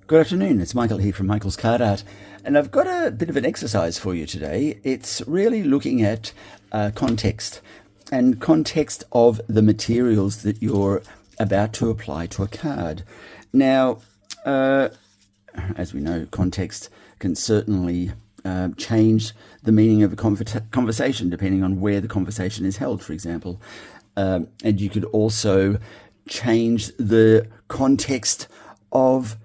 Good afternoon, it's Michael here from Michael's Card Art, and I've got a bit of an exercise for you today. It's really looking at context and context of the materials that you're about to apply to a card. Now, as we know, context can certainly change the meaning of a conversation depending on where the conversation is held, for example. And you could also change the context of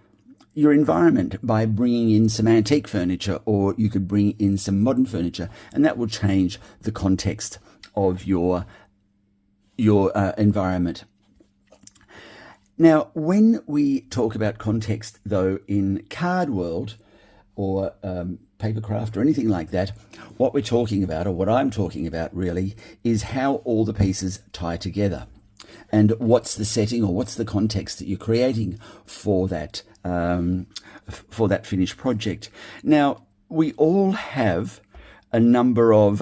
your environment by bringing in some antique furniture, or you could bring in some modern furniture, and that will change the context of your environment. Now, when we talk about context, though, in card world or papercraft or anything like that, what we're talking about, or what I'm talking about really, is how all the pieces tie together. And what's the setting or what's the context that you're creating for that finished project. Now, we all have a number of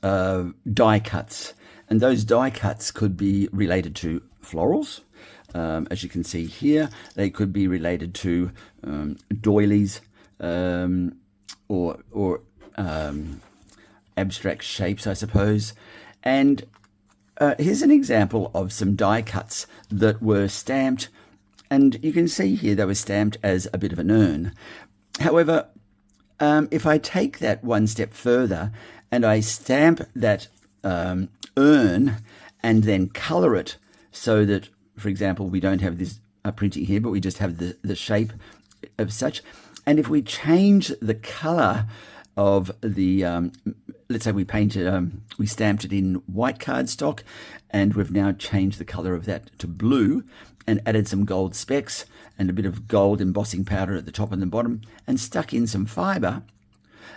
die cuts, and those die cuts could be related to florals. As you can see here, they could be related to doilies or abstract shapes, I suppose. And here's an example of some die cuts that were stamped, and you can see here they were stamped as a bit of an urn. However, if I take that one step further and I stamp that urn and then colour it so that, for example, we don't have this printing here, but we just have the shape of such. And if we change the colour of the, let's say we stamped it in white cardstock, and we've now changed the colour of that to blue and added some gold specks and a bit of gold embossing powder at the top and the bottom and stuck in some fibre,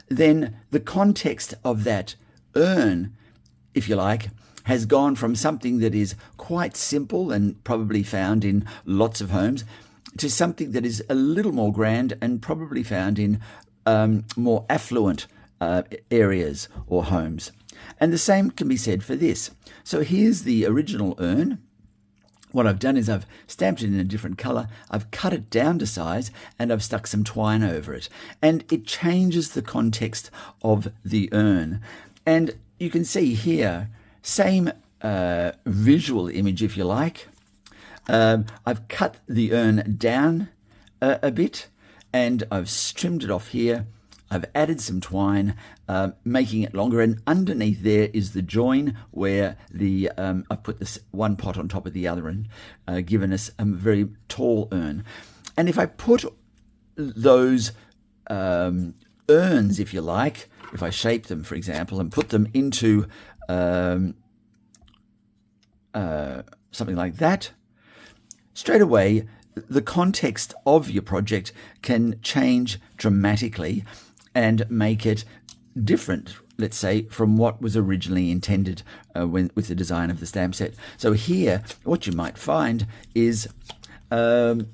then the context of that urn, if you like, has gone from something that is quite simple and probably found in lots of homes to something that is a little more grand and probably found in more affluent areas or homes. And the same can be said for this. So here's the original urn. What I've done is I've stamped it in a different colour, I've cut it down to size, and I've stuck some twine over it. And it changes the context of the urn. And you can see here, same visual image, if you like. I've cut the urn down a bit, and I've trimmed it off here. I've added some twine, making it longer, and underneath there is the join where I've put this one pot on top of the other and given us a very tall urn. And if I put those urns, if you like, if I shape them, for example, and put them into something like that, straight away, the context of your project can change dramatically and make it different, let's say, from what was originally intended with the design of the stamp set. So here, what you might find is a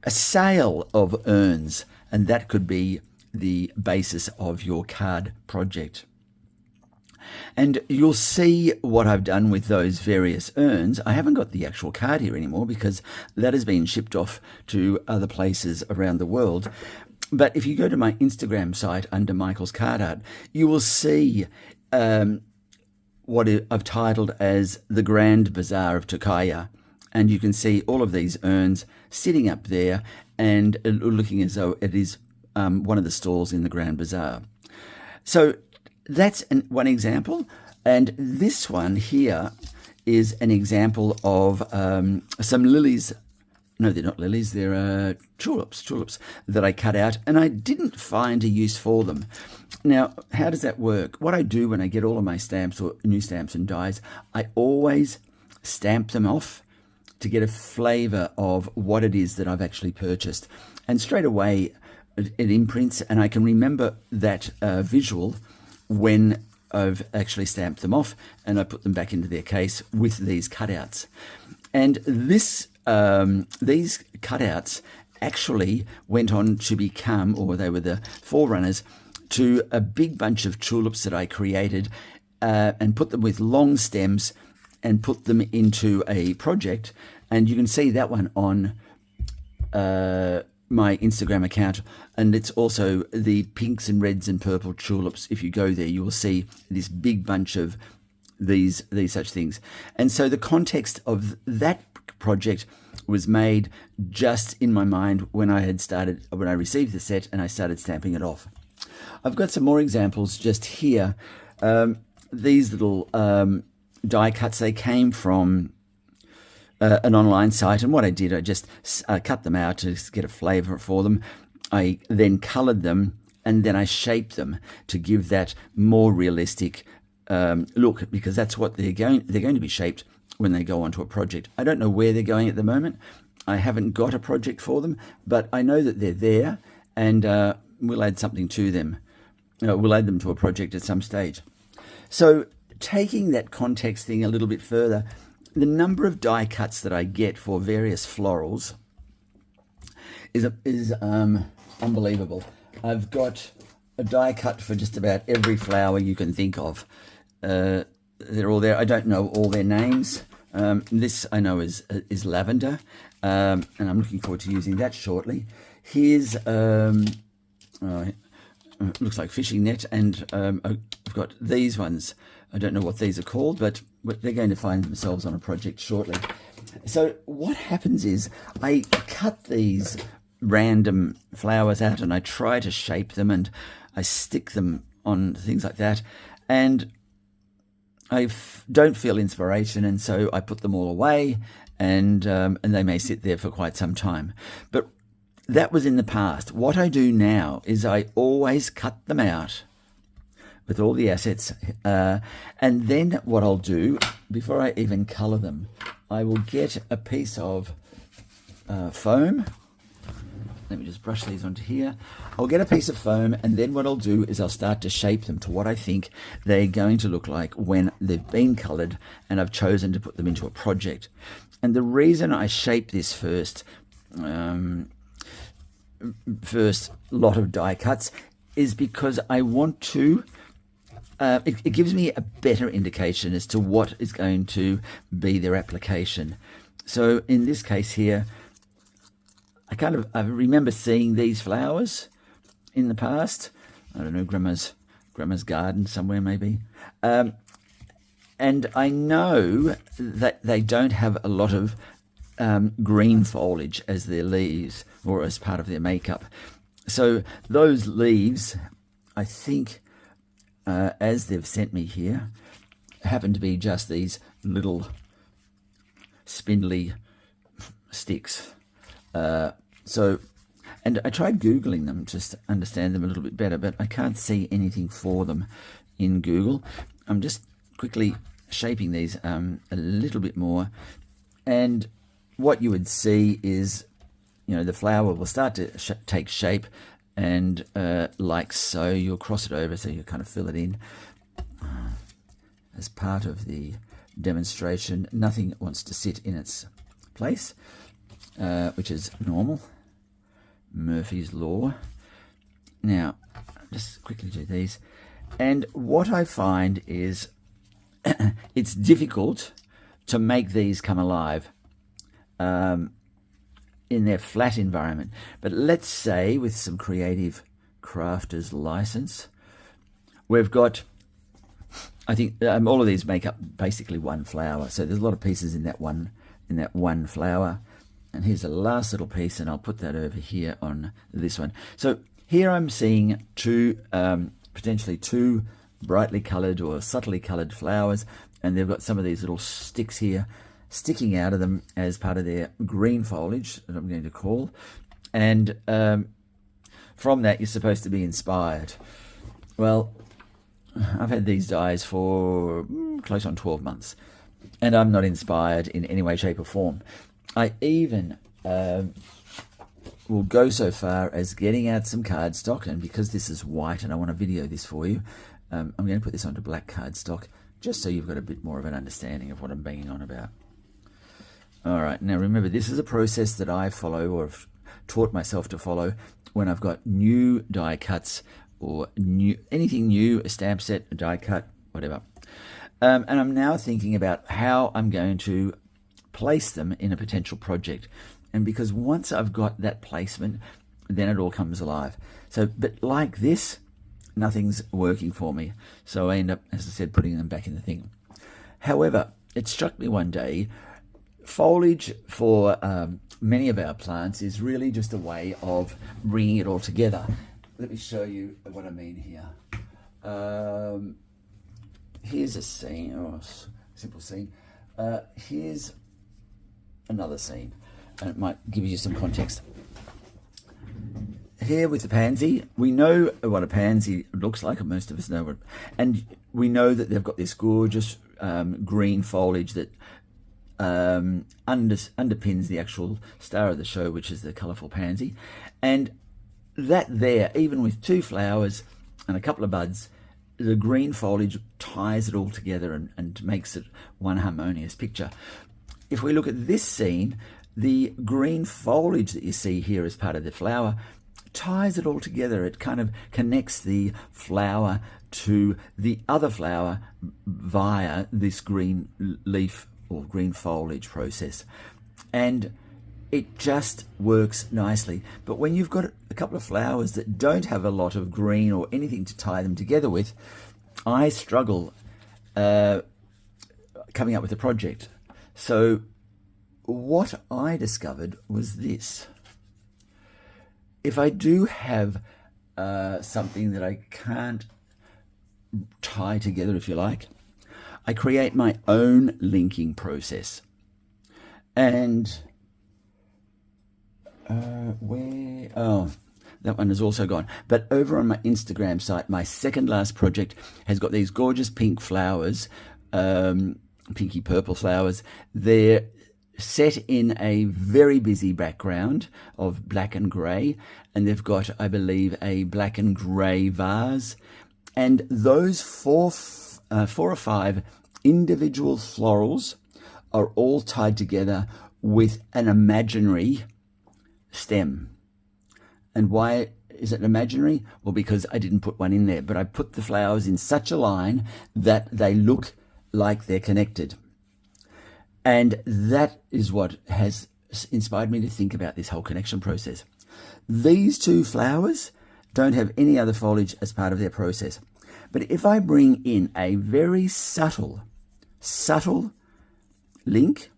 sale of urns, and that could be the basis of your card project. And you'll see what I've done with those various urns. I haven't got the actual card here anymore because that has been shipped off to other places around the world. But if you go to my Instagram site under Michael's Card Art, you will see what I've titled as the Grand Bazaar of Tokyo. And you can see all of these urns sitting up there and looking as though it is one of the stalls in the Grand Bazaar. So that's one example. And this one here is an example of some lilies. No, they're not lilies, they're tulips that I cut out, and I didn't find a use for them. Now, how does that work? What I do when I get all of my stamps or new stamps and dies, I always stamp them off to get a flavour of what it is that I've actually purchased. And straight away, it imprints, and I can remember that visual when I've actually stamped them off and I put them back into their case with these cutouts. And these cutouts actually went on to become, or they were the forerunners to a big bunch of tulips that I created and put them with long stems and put them into a project. And you can see that one on my Instagram account, and it's also the pinks and reds and purple tulips. If you go there, you will see this big bunch of these such things. And so the context of that project was made just in my mind when I received the set and I started stamping it off. I've got some more examples just here. These little die cuts, they came from an online site, and what I did, I just cut them out to get a flavour for them. I then coloured them, and then I shaped them to give that more realistic look, because that's what they're going to be shaped when they go onto a project. I don't know where they're going at the moment. I haven't got a project for them, but I know that they're there, and we'll add something to them. We'll add them to a project at some stage. So taking that context thing a little bit further, the number of die cuts that I get for various florals is unbelievable. I've got a die cut for just about every flower you can think of. They're all there. I don't know all their names. This I know is lavender, and I'm looking forward to using that shortly. Here's looks like fishing net, and I've got these ones. I don't know what these are called, but they're going to find themselves on a project shortly. So what happens is I cut these random flowers out and I try to shape them, and I stick them on things like that, and I don't feel inspiration, and so I put them all away, and they may sit there for quite some time. But that was in the past. What I do now is I always cut them out with all the assets, and then what I'll do, before I even colour them, I will get a piece of foam. Let me just brush these onto here. I'll get a piece of foam, and then what I'll do is I'll start to shape them to what I think they're going to look like when they've been coloured and I've chosen to put them into a project. And the reason I shape this first lot of die cuts is because I want to it gives me a better indication as to what is going to be their application. So in this case here, I remember seeing these flowers in the past. I don't know, grandma's garden somewhere maybe. And I know that they don't have a lot of green foliage as their leaves or as part of their makeup. So those leaves, I think, as they've sent me here, happen to be just these little spindly sticks. And I tried Googling them just to understand them a little bit better, but I can't see anything for them in Google. I'm just quickly shaping these a little bit more, and what you would see is, the flower will start to take shape, and like so, you'll cross it over so you kind of fill it in. As part of the demonstration, nothing wants to sit in its place, which is normal. Murphy's Law. Now, just quickly do these. And what I find is it's difficult to make these come alive in their flat environment. But let's say with some creative crafter's license, we've got, I think all of these make up basically one flower. So there's a lot of pieces in that one flower. And here's the last little piece, and I'll put that over here on this one. So here I'm seeing potentially two brightly coloured or subtly coloured flowers, and they've got some of these little sticks here sticking out of them as part of their green foliage that I'm going to call. And from that, you're supposed to be inspired. Well, I've had these dies for close on 12 months, and I'm not inspired in any way, shape or form. I even will go so far as getting out some cardstock, and because this is white and I want to video this for you, I'm going to put this onto black cardstock just so you've got a bit more of an understanding of what I'm banging on about. All right, now remember, this is a process that I follow, or have taught myself to follow, when I've got new die cuts or anything new, a stamp set, a die cut, whatever. And I'm now thinking about how I'm going to place them in a potential project. And because once I've got that placement, then it all comes alive. So, but like this, nothing's working for me. So I end up, as I said, putting them back in the thing. However, it struck me one day, foliage for many of our plants is really just a way of bringing it all together. Let me show you what I mean here. Here's a scene, or a simple scene. Here's another scene, and it might give you some context. Here with the pansy, we know what a pansy looks like, and most of us know what, and we know that they've got this gorgeous green foliage that underpins the actual star of the show, which is the colourful pansy. And that there, even with 2 flowers and a couple of buds, the green foliage ties it all together and makes it one harmonious picture. If we look at this scene, the green foliage that you see here as part of the flower ties it all together. It kind of connects the flower to the other flower via this green leaf or green foliage process. And it just works nicely. But when you've got a couple of flowers that don't have a lot of green or anything to tie them together with, I struggle coming up with a project. So what I discovered was this. If I do have something that I can't tie together, if you like, I create my own linking process. And that one is also gone. But over on my Instagram site, my second last project has got these gorgeous pink flowers, pinky purple flowers. They're set in a very busy background of black and grey, and they've got, I believe, a black and grey vase. And those four or five individual florals are all tied together with an imaginary stem. And why is it imaginary? Well, because I didn't put one in there, but I put the flowers in such a line that they look like they're connected. And that is what has inspired me to think about this whole connection process. These 2 flowers don't have any other foliage as part of their process. But if I bring in a very subtle link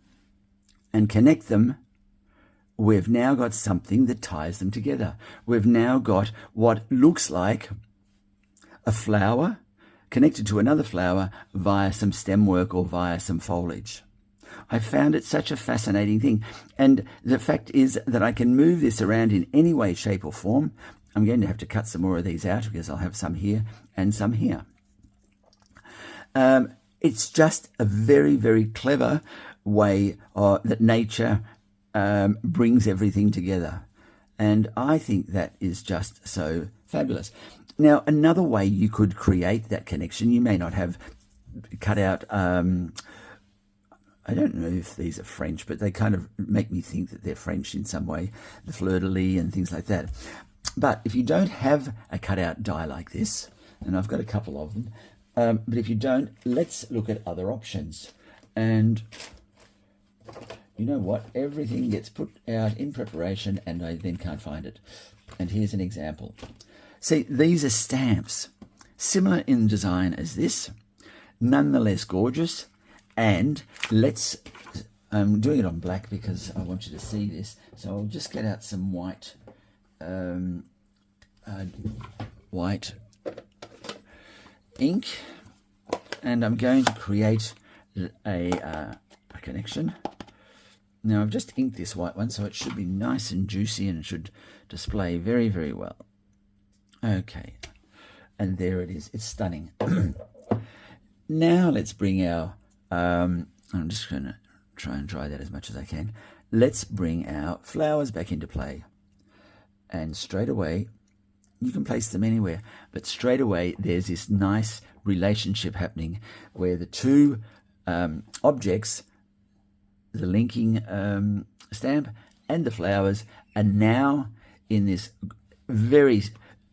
and connect them, we've now got something that ties them together. We've now got what looks like a flower connected to another flower via some stem work or via some foliage. I found it such a fascinating thing. And the fact is that I can move this around in any way, shape or form. I'm going to have to cut some more of these out because I'll have some here and some here. It's just a very, very clever way that nature brings everything together. And I think that is just so fabulous. Now, another way you could create that connection, you may not have cut out, I don't know if these are French, but they kind of make me think that they're French in some way, the fleur-de-lis and things like that. But if you don't have a cutout die like this, and I've got a couple of them, but if you don't, let's look at other options. And you know what? Everything gets put out in preparation and I then can't find it. And here's an example. See, these are stamps, similar in design as this, nonetheless gorgeous. And I'm doing it on black because I want you to see this. So I'll just get out some white ink, and I'm going to create a connection. Now I've just inked this white one, so it should be nice and juicy and it should display very, very well. Okay, and there it is. It's stunning. Now let's bring our I'm just going to try and dry that as much as I can. Let's bring our flowers back into play. And straight away, you can place them anywhere, but straight away there's this nice relationship happening where the 2 objects, the linking stamp and the flowers, are now in this very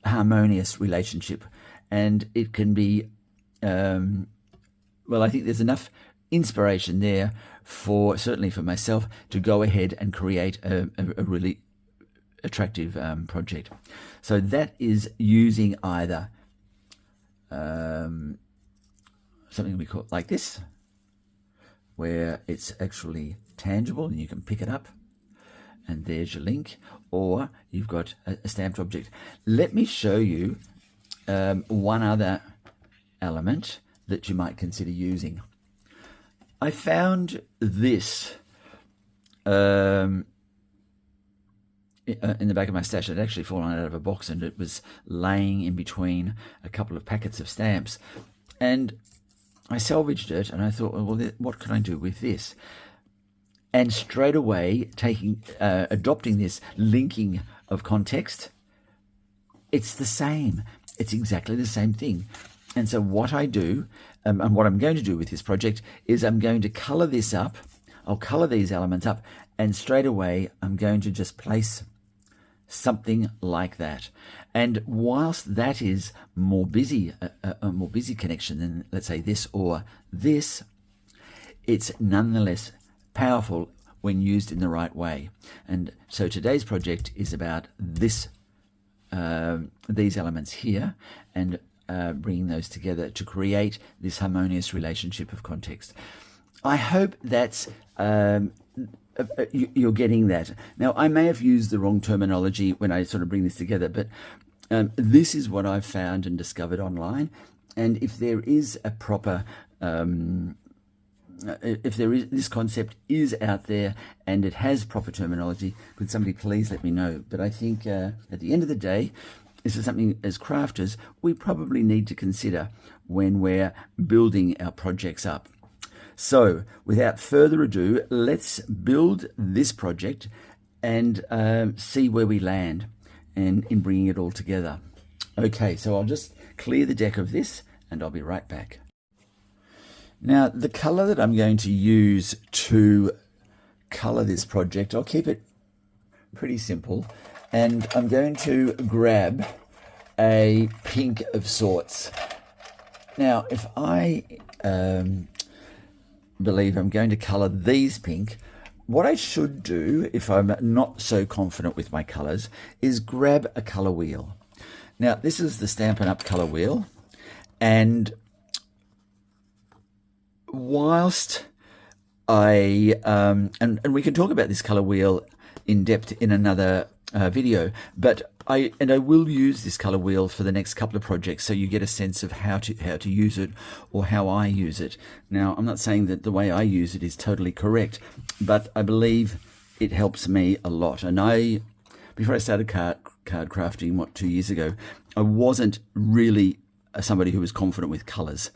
harmonious relationship. And it can be, well, I think there's enough inspiration there certainly for myself, to go ahead and create a really attractive project. So that is using either something we call like this, where it's actually tangible and you can pick it up, and there's your link, or you've got a stamped object. Let me show you one other element that you might consider using. I found this in the back of my stash. It had actually fallen out of a box, and it was laying in between a couple of packets of stamps. And I salvaged it, and I thought, well, what can I do with this? And straight away, adopting this linking of context, it's the same. It's exactly the same thing. And so what I do, and what I'm going to do with this project, is I'm going to color this up. I'll color these elements up, and straight away, I'm going to just place something like that. And whilst that is a more busy connection than, let's say, this or this, it's nonetheless powerful when used in the right way. And so today's project is about these elements here, and bringing those together to create this harmonious relationship of context. I hope that's you're getting that. Now, I may have used the wrong terminology when I sort of bring this together, but this is what I've found and discovered online. And if there is a proper, this concept is out there and it has proper terminology, could somebody please let me know? But I think at the end of the day, this is something as crafters we probably need to consider when we're building our projects up. So without further ado, let's build this project and see where we land and in bringing it all together. Okay, so I'll just clear the deck of this and I'll be right back. Now, the color that I'm going to use to color this project, I'll keep it pretty simple, and I'm going to grab a pink of sorts. Now, if I believe I'm going to color these pink, what I should do, if I'm not so confident with my colors, is grab a color wheel. Now, this is the Stampin' Up! Color wheel, and whilst I and we can talk about this color wheel in depth in another video, but I will use this color wheel for the next couple of projects, so you get a sense of how to use it, or how I use it. Now, I'm not saying that the way I use it is totally correct, but I believe it helps me a lot. And before I started card crafting, 2 years ago, I wasn't really somebody who was confident with colors.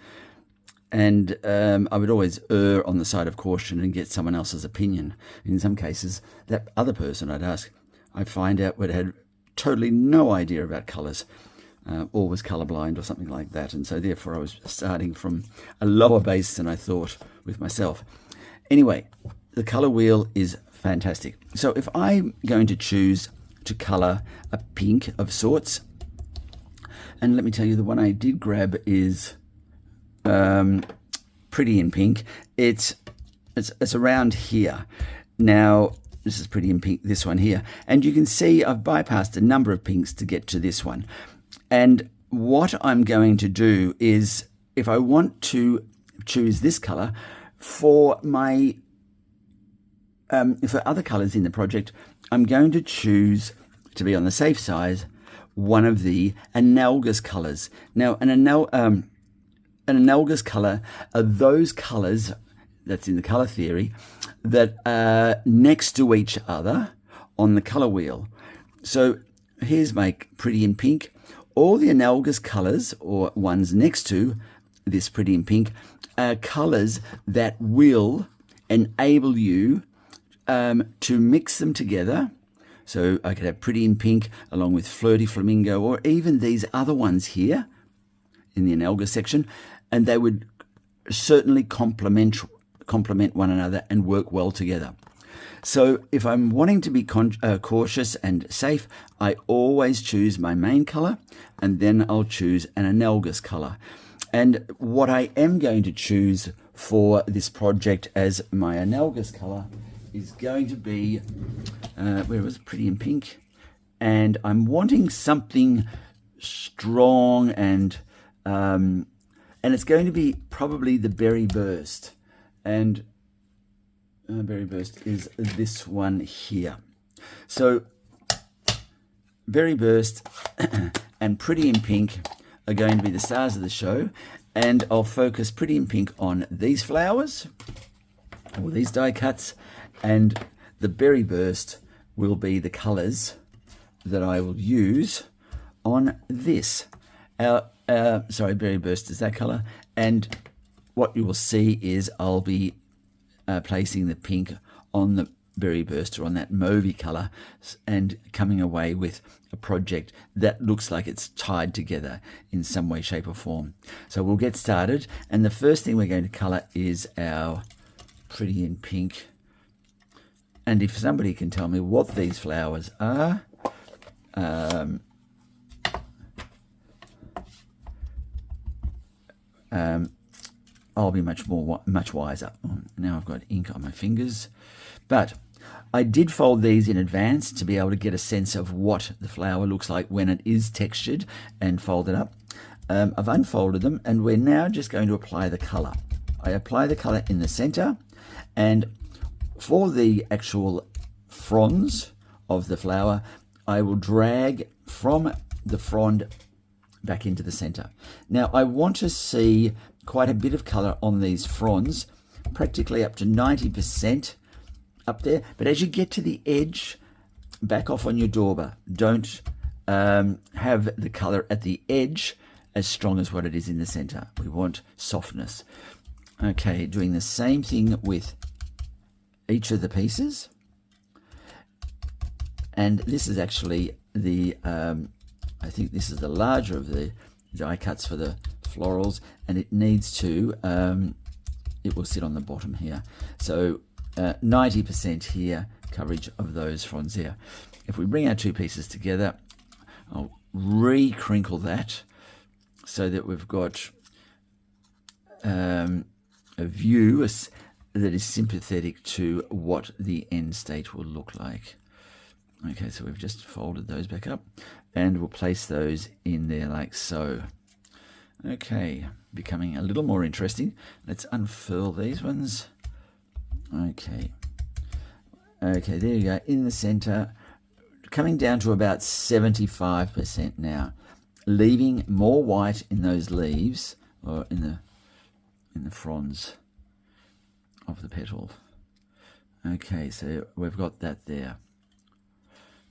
And I would always err on the side of caution and get someone else's opinion. In some cases, that other person I'd ask, I'd find out what had totally no idea about colors, or was colorblind or something like that. And so therefore I was starting from a lower base than I thought with myself. Anyway, the color wheel is fantastic. So if I'm going to choose to color a pink of sorts, and let me tell you, the one I did grab is Pretty in Pink. It's around here. Now, this is Pretty in Pink, this one here. And you can see I've bypassed a number of pinks to get to this one. And what I'm going to do is, if I want to choose this color for my, for other colors in the project, I'm going to choose, to be on the safe side, one of the analogous colors. Now, an analogous color are those colors, that's in the color theory, that are next to each other on the color wheel. So here's my Pretty in Pink. All the analogous colors, or ones next to this Pretty in Pink, are colors that will enable you to mix them together. So I could have Pretty in Pink along with Flirty Flamingo, or even these other ones here in the analogous section, and they would certainly complement one another and work well together. So if I'm wanting to be cautious and safe, I always choose my main color, and then I'll choose an analogous color. And what I am going to choose for this project as my analogous color is going to be, where was it? Pretty in Pink. And I'm wanting something strong, and it's going to be probably the Berry Burst. And Berry Burst is this one here. So Berry Burst and Pretty in Pink are going to be the stars of the show, and I'll focus Pretty in Pink on these flowers, or these die cuts, and the Berry Burst will be the colors that I will use on this. Sorry, Berry Burst is that color, and what you will see is I'll be placing the pink on the Berry Burst, or on that mauvey color, and coming away with a project that looks like it's tied together in some way, shape or form. So we'll get started, and the first thing we're going to color is our Pretty in Pink. And if somebody can tell me what these flowers are, I'll be much wiser. Now I've got ink on my fingers, but I did fold these in advance to be able to get a sense of what the flower looks like when it is textured and folded up. I've unfolded them, and we're now just going to apply the color. I apply the color in the center, and for the actual fronds of the flower, I will drag from the frond back into the center. Now I want to see quite a bit of color on these fronds, practically up to 90% up there. But as you get to the edge, back off on your dauber. Don't have the color at the edge as strong as what it is in the center. We want softness. Okay, doing the same thing with each of the pieces. And this is actually the, I think this is the larger of the die cuts for the florals, and it needs to, it will sit on the bottom here. So 90% here, coverage of those fronds there. If we bring our two pieces together, I'll re-crinkle that so that we've got a view that is sympathetic to what the end state will look like. Okay, so we've just folded those back up, and we'll place those in there like so. Okay, becoming a little more interesting. Let's unfurl these ones. Okay, there you go, in the center, coming down to about 75% now, leaving more white in those leaves, or in the fronds of the petal. Okay, so we've got that there.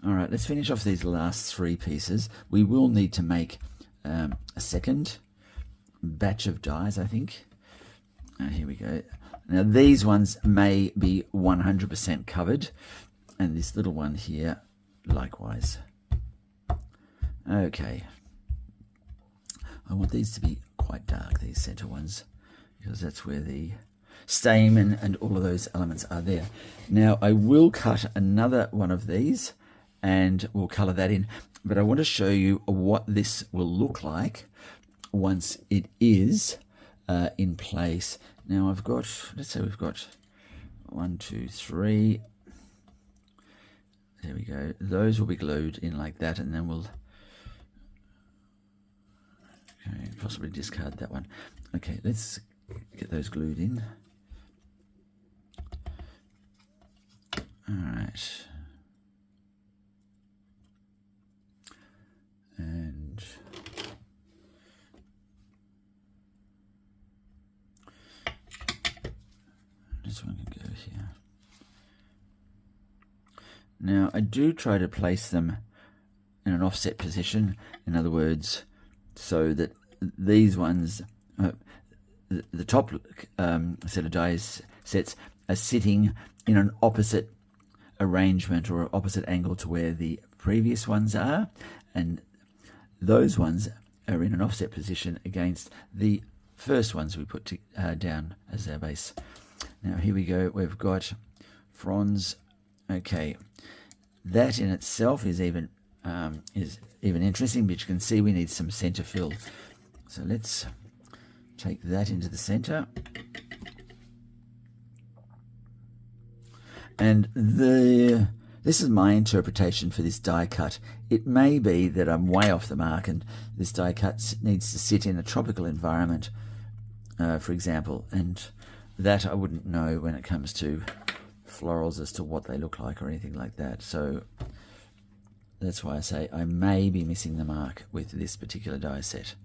All right, let's finish off these last three pieces. We will need to make a second batch of dies, I think. Here we go. Now these ones may be 100% covered, and this little one here likewise. Okay, I want these to be quite dark, these center ones, because that's where the stamen and all of those elements are there. Now I will cut another one of these and we'll color that in, but I want to show you what this will look like once it is in place. Now I've got, let's say we've got 1, 2, 3. There we go. Those will be glued in like that, and then we'll possibly discard that one. Okay, let's get those glued in. All right. And this one can go here. Now I do try to place them in an offset position, in other words, so that these ones, the top set of dies sets are sitting in an opposite arrangement or opposite angle to where the previous ones are, and those ones are in an offset position against the first ones we put down as our base. Now here we go, we've got fronds. Okay, that in itself is even interesting, but you can see we need some center fill. So let's take that into the center. And this is my interpretation for this die cut. It may be that I'm way off the mark and this die cut needs to sit in a tropical environment, for example, and that I wouldn't know when it comes to florals as to what they look like or anything like that. So that's why I say I may be missing the mark with this particular die set.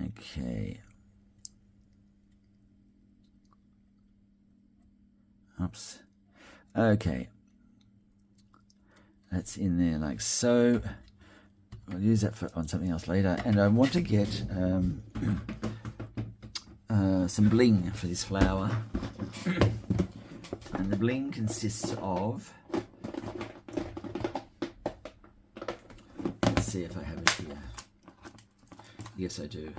Okay. Oops. Okay. That's in there like so. I'll use that on something else later. And I want to get some bling for this flower. And the bling consists of, let's see if I have it here. Yes, I do.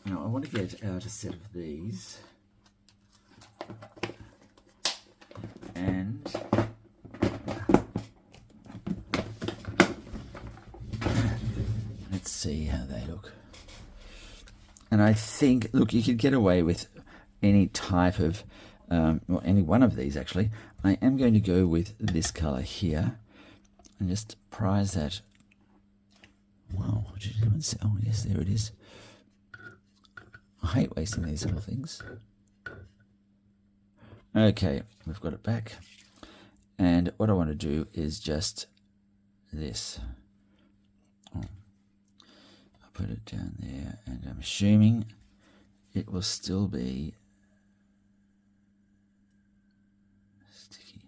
Now I want to get out a set of these. And let's see how they look. And I think, look, you could get away with any type of, well, any one of these actually. I am going to go with this color here and just prize that. Wow, did anyone see? Oh, yes, there it is. I hate wasting these little things. Okay, we've got it back. And what I want to do is just this. Oh, I'll put it down there, and I'm assuming it will still be sticky.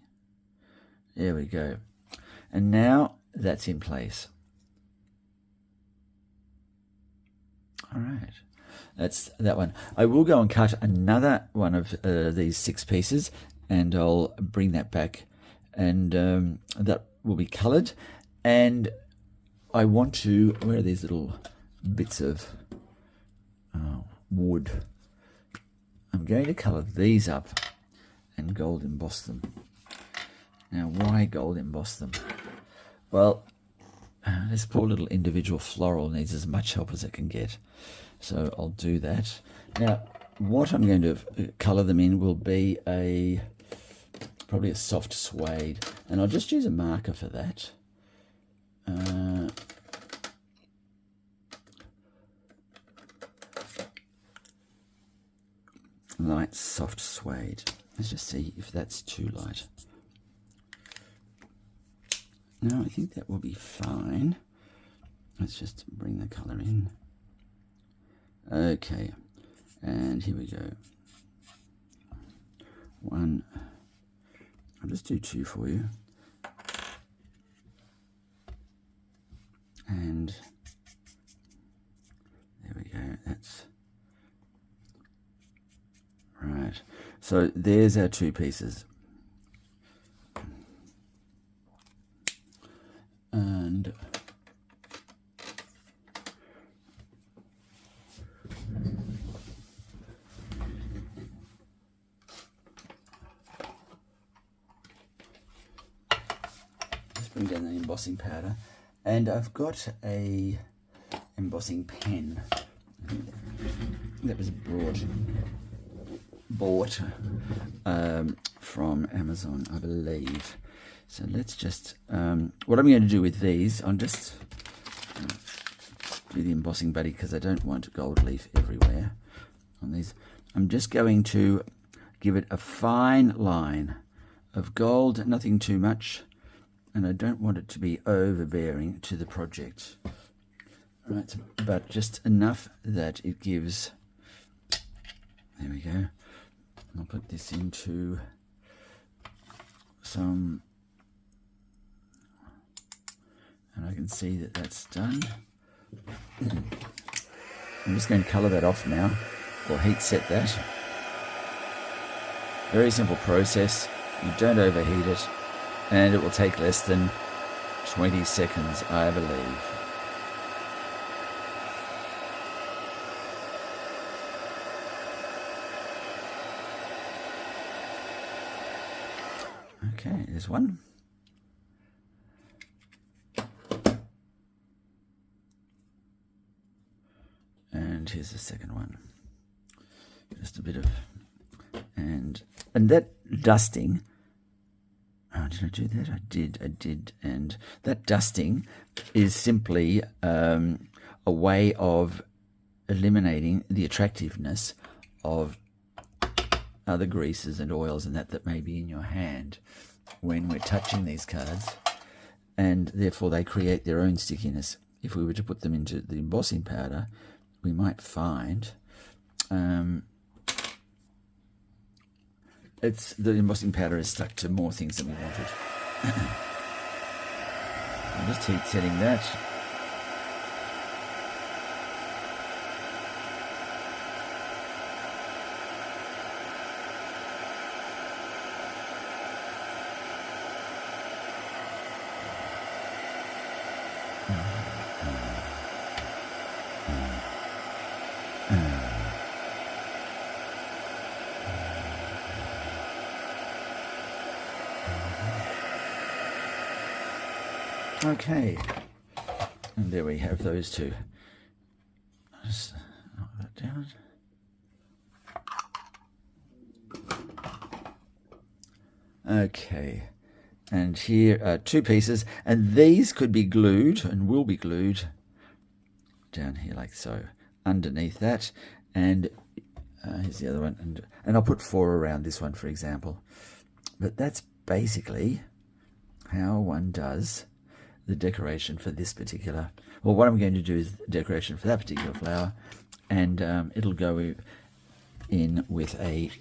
There we go. And now that's in place. All right. That's that one. I will go and cut another one of these 6 pieces, and I'll bring that back, and that will be coloured. And I want to, where are these little bits of wood? I'm going to colour these up and gold emboss them. Now, why gold emboss them? Well, this poor little individual floral needs as much help as it can get. So I'll do that. Now, what I'm going to colour them in will be probably a soft suede. And I'll just use a marker for that. Light soft suede. Let's just see if that's too light. No, I think that will be fine. Let's just bring the colour in. Okay, and here we go. 1. I'll just do 2 for you. And there we go. That's right. So there's our 2 pieces. And let's bring down the embossing powder. And I've got a embossing pen that was bought from Amazon, I believe. So let's just, what I'm going to do with these, I'll just do the embossing buddy because I don't want gold leaf everywhere on these. I'm just going to give it a fine line of gold, nothing too much, and I don't want it to be overbearing to the project. Right, but just enough that it gives, there we go. I'll put this into some, and I can see that that's done. I'm just going to colour that off now, or heat set that. Very simple process. You don't overheat it, and it will take less than 20 seconds, I believe. Okay, there's one. And here's the second one. Just a bit of, and that dusting, oh, did I do that? I did. And that dusting is simply a way of eliminating the attractiveness of other greases and oils and that may be in your hand when we're touching these cards, and therefore they create their own stickiness. If we were to put them into the embossing powder, we might find the embossing powder is stuck to more things than we wanted. I'm just heat setting that. Okay, and there we have those two. Just knock that down. Okay, and here are two pieces, and these could be glued and will be glued down here like so, underneath that. And here's the other one, and I'll put 4 around this one, for example. But that's basically how one does the decoration for this particular, well, what I'm going to do is decoration for that particular flower, and it'll go in with a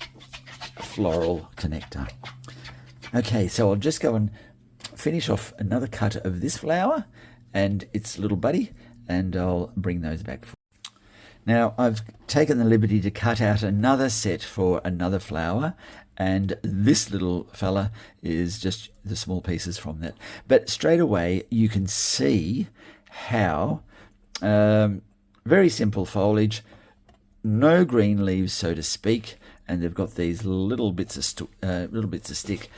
floral connector. Okay, so I'll just go and finish off another cut of this flower and its little buddy, and I'll bring those back. Now I've taken the liberty to cut out another set for another flower, and this little fella is just the small pieces from that. But straight away you can see how very simple foliage, no green leaves, so to speak, and they've got these little bits of stick.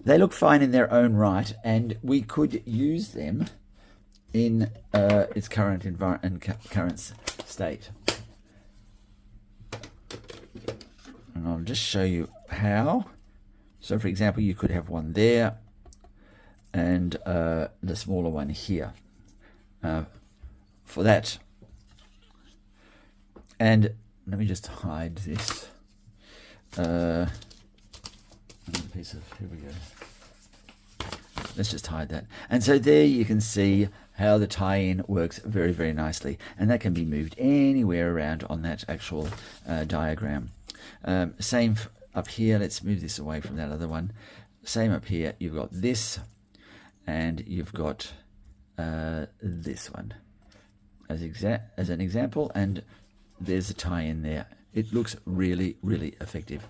They look fine in their own right, and we could use them in its current environment and current state. And I'll just show you how. So for example, you could have one there and the smaller one here for that. And let me just hide this another piece of, here we go. Let's just hide that. And so there you can see how the tie-in works very, very nicely, and that can be moved anywhere around on that actual diagram. Same up here. Let's move this away from that other one. Same up here. You've got this, and you've got this one as an example, and there's a tie-in there. It looks really, really effective.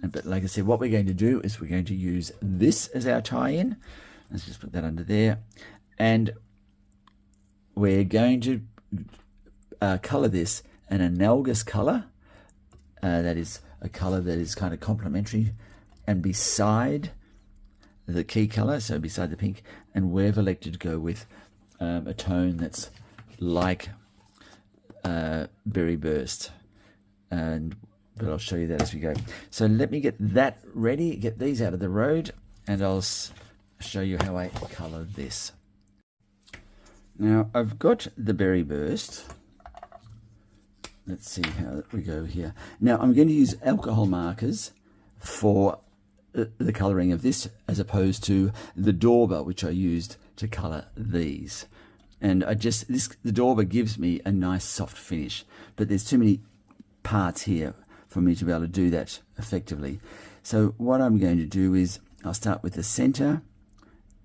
But like I said, what we're going to do is we're going to use this as our tie-in. Let's just put that under there, and we're going to color this an analogous color. That is a color that is kind of complementary, and beside the key color, so beside the pink, and we've elected to go with a tone that's like Berry Burst, but I'll show you that as we go. So let me get that ready, get these out of the road, and I'll show you how I color this. Now I've got the Berry Burst. Let's see how we go here. Now I'm going to use alcohol markers for the colouring of this, as opposed to the Dauber, which I used to colour these. And the Dauber gives me a nice soft finish, but there's too many parts here for me to be able to do that effectively. So what I'm going to do is I'll start with the centre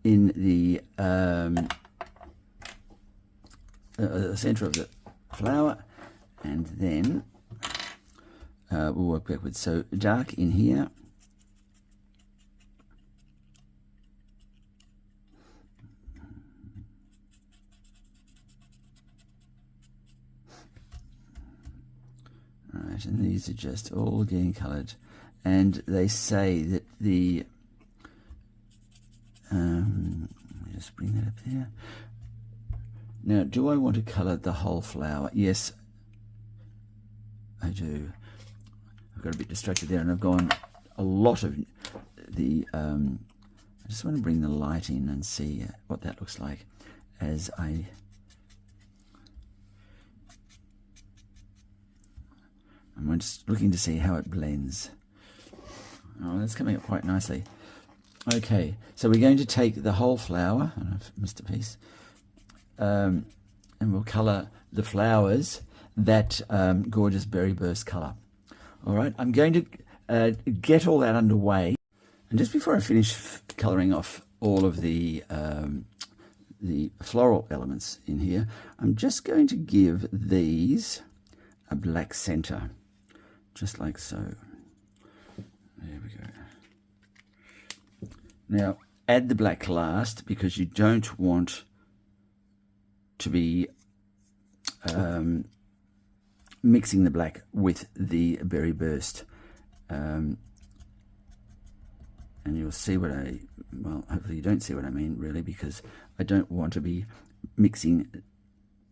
in the centre of the flower, and then we'll work backwards. So dark in here, right, and these are just all getting coloured. And they say that the let me just bring that up there. Now, do I want to colour the whole flower? Yes, I do. I've got a bit distracted there, and I've gone a lot of the... I just want to bring the light in and see what that looks like as I'm just looking to see how it blends. Oh, that's coming up quite nicely. Okay, so we're going to take the whole flower, I don't know if I missed a piece, and we'll colour the flowers that gorgeous berry burst colour. All right, I'm going to get all that underway. And just before I finish colouring off all of the floral elements in here, I'm just going to give these a black centre, just like so. There we go. Now, add the black last because you don't want to be mixing the black with the berry burst. And you'll see what well, hopefully you don't see what I mean, really, because I don't want to be mixing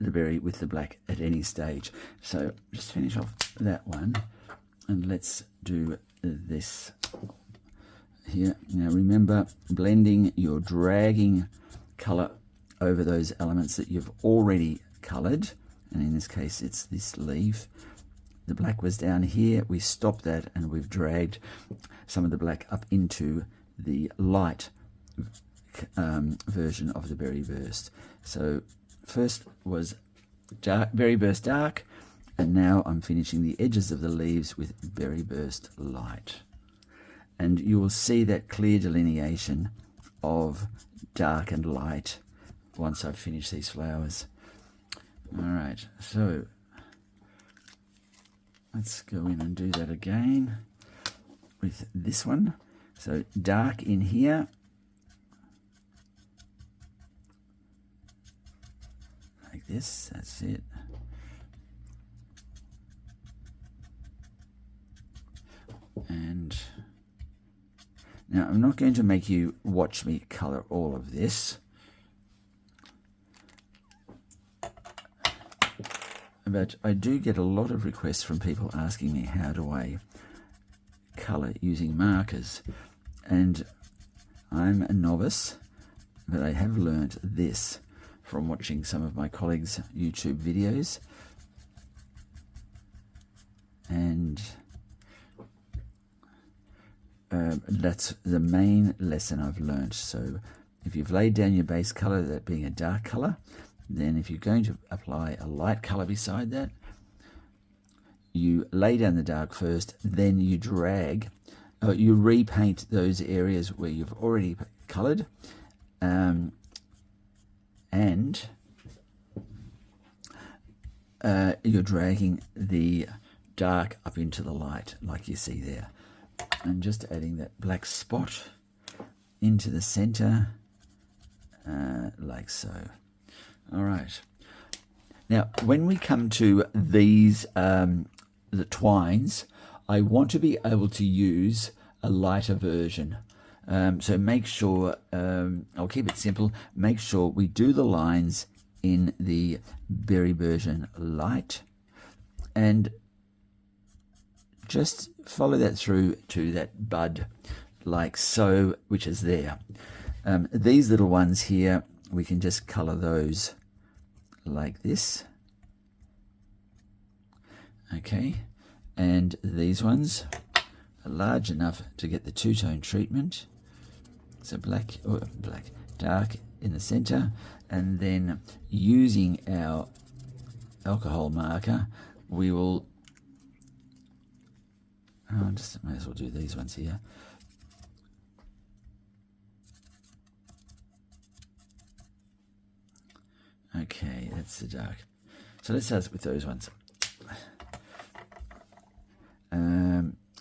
the berry with the black at any stage. So just finish off that one, and let's do this here. Now remember, blending, you're dragging colour over those elements that you've already coloured, and in this case it's this leaf. The black was down here, we stopped that, and we've dragged some of the black up into the light version of the berry burst. So first was dark, berry burst dark, and now I'm finishing the edges of the leaves with berry burst light. And you will see that clear delineation of dark and light once I've finished these flowers. All right, so let's go in and do that again with this one. So dark in here, like this, that's it. And now I'm not going to make you watch me colour all of this, but I do get a lot of requests from people asking me how do I colour using markers, and I'm a novice, but I have learnt this from watching some of my colleagues' YouTube videos, and that's the main lesson I've learnt. So if you've laid down your base colour, that being a dark colour, then if you're going to apply a light colour beside that, you lay down the dark first, then you drag, you repaint those areas where you've already coloured, and you're dragging the dark up into the light like you see there. And just adding that black spot into the center, like so. All right. Now, when we come to these, the twines, I want to be able to use a lighter version. So make sure, I'll keep it simple, make sure we do the lines in the berry version light, and just follow that through to that bud like so, which is there. These little ones here, we can just colour those like this. Okay, and these ones are large enough to get the two-tone treatment. So black, or dark in the center, and then using our alcohol marker, we will just may as well do these ones here. Okay, that's the dark. So let's start with those ones.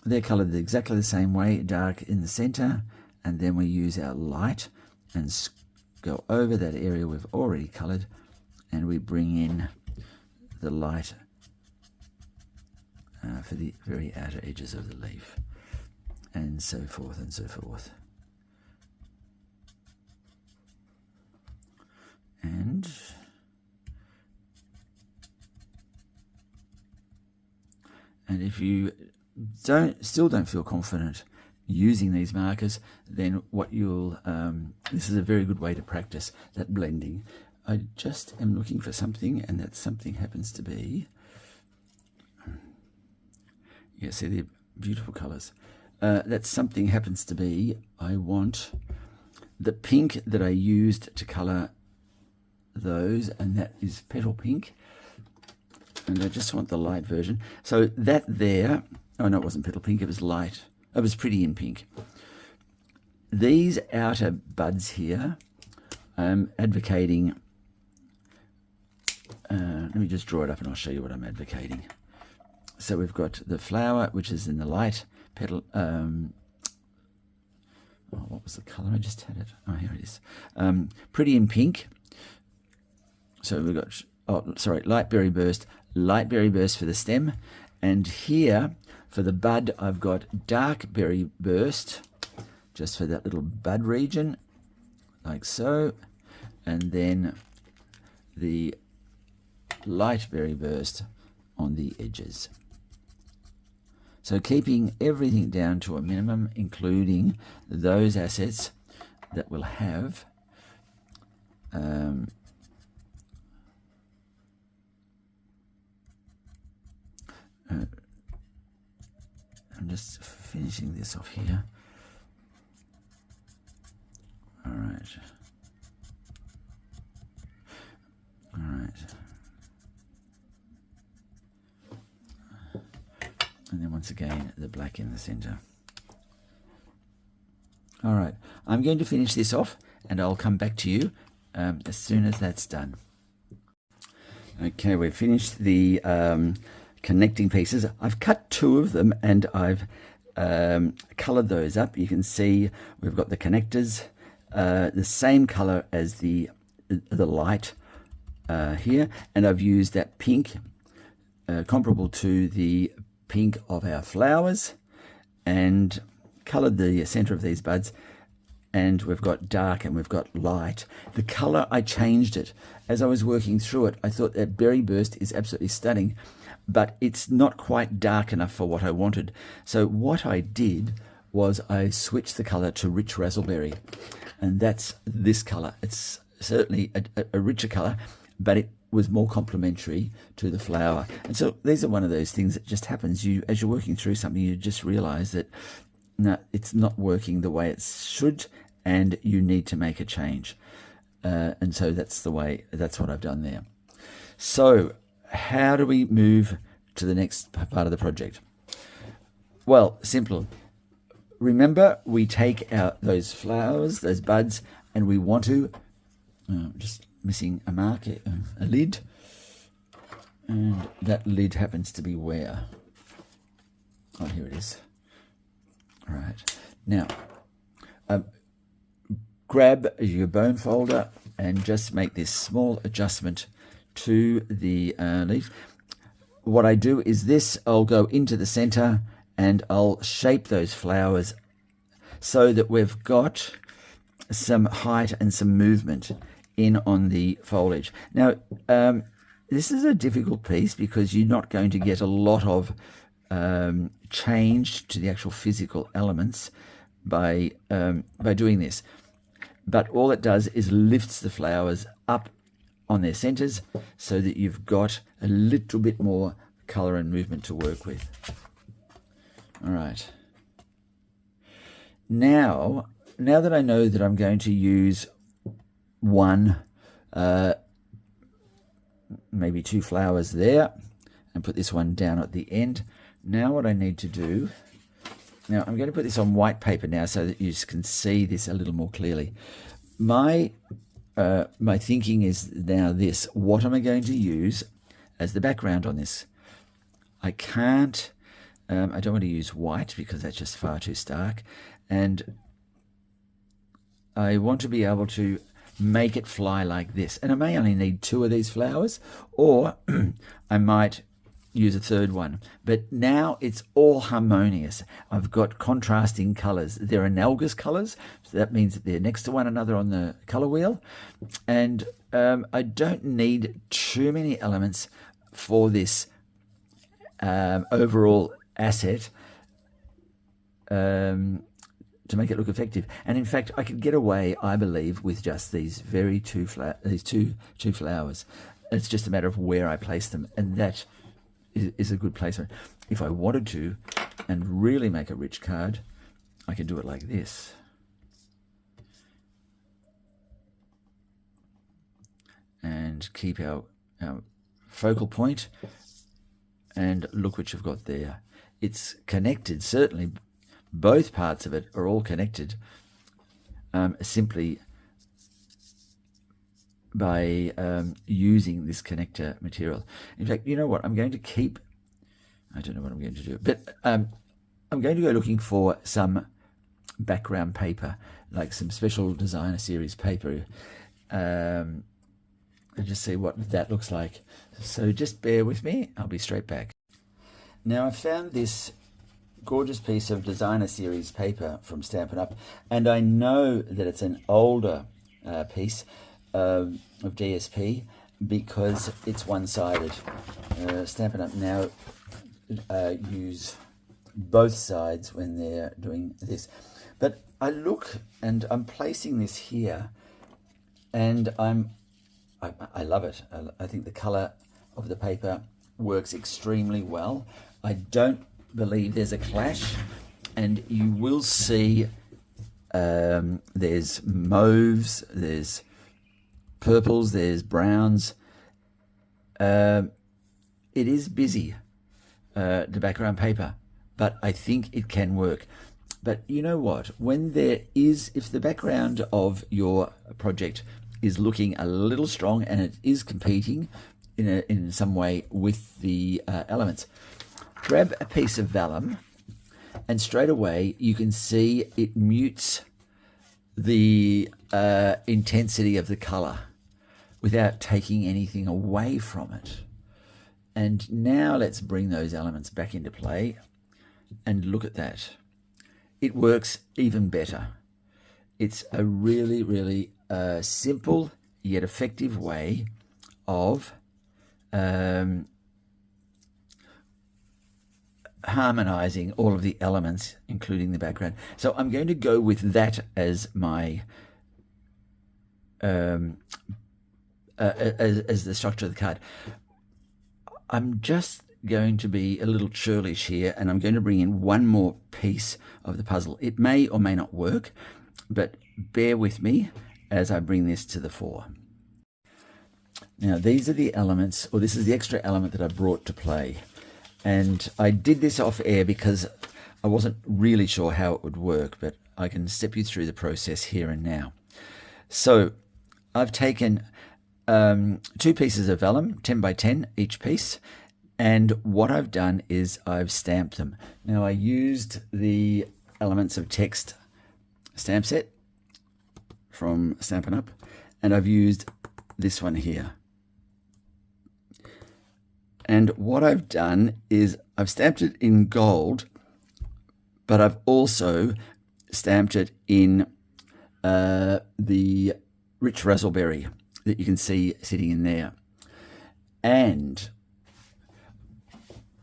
They're coloured exactly the same way, dark in the center, and then we use our light and go over that area we've already coloured, and we bring in the light for the very outer edges of the leaf, and so forth and so forth. And if you still don't feel confident using these markers, then what you'll this is a very good way to practice that blending. I just am looking for something, and that something happens to be, yeah, see the beautiful colors. That something happens to be, I want the pink that I used to color those, and that is petal pink, and I just want the light version. So that there, oh no, it wasn't petal pink, it was light. It was pretty in pink. These outer buds here, I'm advocating, let me just draw it up and I'll show you what I'm advocating. So we've got the flower, which is in the light petal. What was the color? I just had it. Oh, here it is. Pretty in pink. So we've got, light berry burst for the stem. And here, for the bud, I've got dark berry burst, just for that little bud region, like so. And then the light berry burst on the edges. So keeping everything down to a minimum, including those assets that will have I'm just finishing this off here. All right. All right. And then once again, the black in the center. All right, I'm going to finish this off and I'll come back to you as soon as that's done. Okay, we've finished the connecting pieces. I've cut two of them and I've colored those up. You can see we've got the connectors, the same color as the light here, and I've used that pink comparable to the pink of our flowers, and colored the center of these buds. And we've got dark and we've got light. The color, I changed it as I was working through it. I thought that berry burst is absolutely stunning, but it's not quite dark enough for what I wanted. So what I did was I switched the color to rich razzleberry, and that's this color. It's certainly a richer color, but it was more complementary to the flower. And so these are one of those things that just happens. As you're working through something, you just realize that no, it's not working the way it should, and you need to make a change. And so that's what I've done there. So how do we move to the next part of the project? Well, simple. Remember, we take out those flowers, those buds, and we want to, just missing a marker, a lid, and that lid happens to be where? Oh, here it is. All right. Now, grab your bone folder and just make this small adjustment to the leaf. What I do is this, I'll go into the center and I'll shape those flowers so that we've got some height and some movement in on the foliage. Now, this is a difficult piece because you're not going to get a lot of change to the actual physical elements by doing this. But all it does is lifts the flowers up on their centers so that you've got a little bit more color and movement to work with. All right. Now that I know that I'm going to use one, maybe two flowers there, and put this one down at the end. Now what I need to do, now I'm going to put this on white paper now so that you can see this a little more clearly. My thinking is now this: what am I going to use as the background on this? I can't, I don't want to use white because that's just far too stark, and I want to be able to make it fly like this. And I may only need two of these flowers, or I might use a third one. But now it's all harmonious. I've got contrasting colors. They're analogous colors, so that means that they're next to one another on the color wheel. And I don't need too many elements for this. overall asset to make it look effective. And in fact, I could get away, I believe, with just these two flowers. It's just a matter of where I place them, and that is a good placement. If I wanted to and really make a rich card, I could do it like this. And keep our focal point, and look what you've got there. It's connected, certainly both parts of it are all connected simply by using this connector material. In fact, you know what, I'm going to keep, I don't know what I'm going to do, but I'm going to go looking for some background paper, like some special designer series paper, and just see what that looks like. So just bear with me, I'll be straight back. Now I found this gorgeous piece of designer series paper from Stampin' Up, and I know that it's an older piece of DSP because it's one-sided. Stampin' Up now use both sides when they're doing this. But I look and I'm placing this here, and I love it. I think the color of the paper works extremely well. I don't believe there's a clash, and you will see there's mauves, there's purples, there's browns. It is busy, the background paper, but I think it can work. But you know what, when there is, if the background of your project is looking a little strong and it is competing in some way with the elements, grab a piece of vellum, and straight away you can see it mutes the intensity of the color without taking anything away from it. And now let's bring those elements back into play and look at that. It works even better. It's a really, really simple yet effective way of harmonizing all of the elements, including the background. So I'm going to go with that as my as the structure of the card. I'm just going to be a little churlish here, and I'm going to bring in one more piece of the puzzle. It may or may not work, but bear with me as I bring this to the fore. Now these are the elements, or this is the extra element that I brought to play. And I did this off air because I wasn't really sure how it would work, but I can step you through the process here and now. So I've taken 2 pieces of vellum, 10 by 10 each piece, and what I've done is I've stamped them. Now I used the Elements of Text stamp set from Stampin' Up, and I've used this one here. And what I've done is I've stamped it in gold, but I've also stamped it in the rich raspberry that you can see sitting in there. And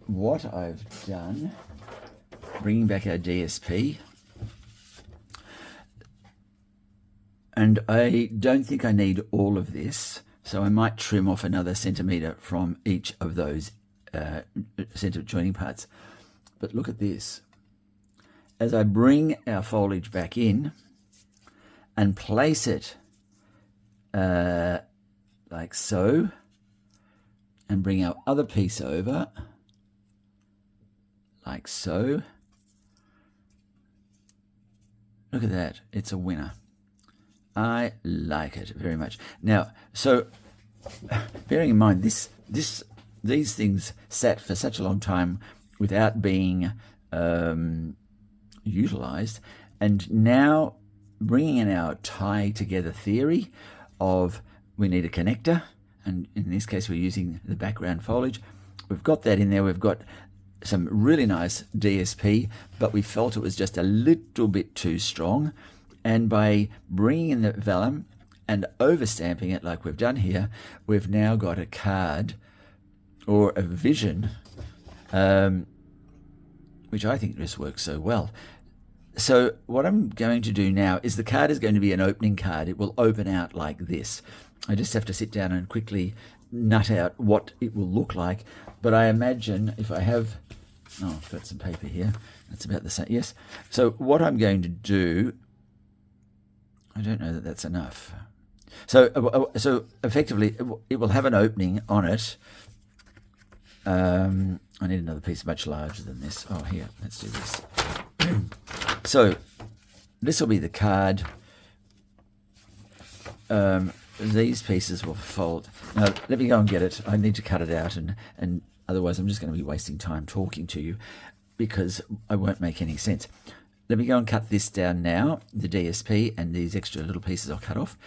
what I've done, bringing back our DSP, and I don't think I need all of this, so I might trim off another centimetre from each of those centre joining parts. But look at this. As I bring our foliage back in and place it like so, and bring our other piece over like so, look at that, it's a winner. I like it very much. Now, so bearing in mind these things sat for such a long time without being utilized, and now bringing in our tie together theory of we need a connector, and in this case we're using the background foliage. We've got that in there. We've got some really nice DSP, but we felt it was just a little bit too strong. And by bringing in the vellum and overstamping it like we've done here, we've now got a card or a vision which I think just works so well. So what I'm going to do now is the card is going to be an opening card. It will open out like this. I just have to sit down and quickly nut out what it will look like. But I imagine if I have, I've got some paper here. That's about the same. Yes. So what I'm going to do, I don't know that that's enough. So effectively, it will have an opening on it. I need another piece much larger than this. Oh, here, let's do this. So this will be the card. These pieces will fold. Now, let me go and get it. I need to cut it out, and otherwise I'm just going to be wasting time talking to you because I won't make any sense. Let me go and cut this down now, the DSP, and these extra little pieces I'll cut off,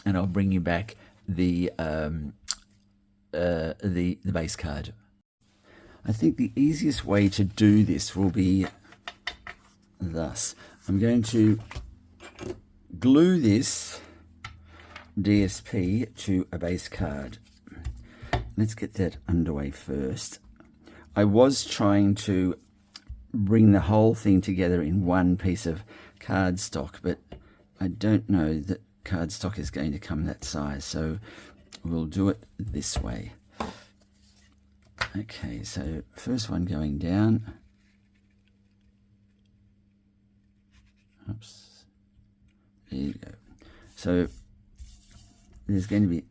and I'll bring you back the base card. I think the easiest way to do this will be thus. I'm going to glue this DSP to a base card. Let's get that underway first. I was trying to bring the whole thing together in one piece of cardstock, but I don't know that cardstock is going to come that size, so we'll do it this way. Okay, so first one going down. Oops. There you go. So there's going to be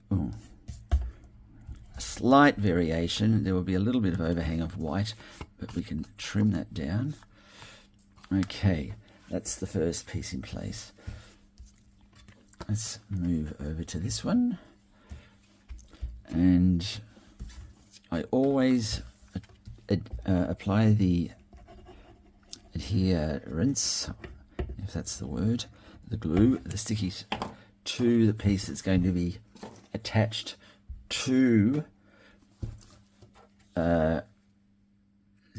a slight variation. There will be a little bit of overhang of white, but we can trim that down. Okay, that's the first piece in place. Let's move over to this one. And I always apply the adherence, if that's the word, the glue, the stickies, to the piece that's going to be attached to the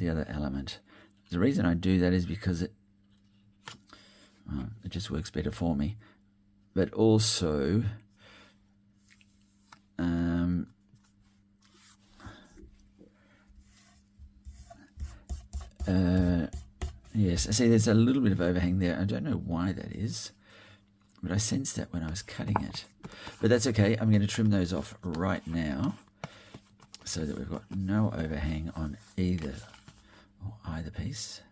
other element. The reason I do that is because it just works better for me, but also yes, I see there's a little bit of overhang there. I don't know why that is, but I sensed that when I was cutting it. But that's okay. I'm going to trim those off right now so that we've got no overhang on either piece.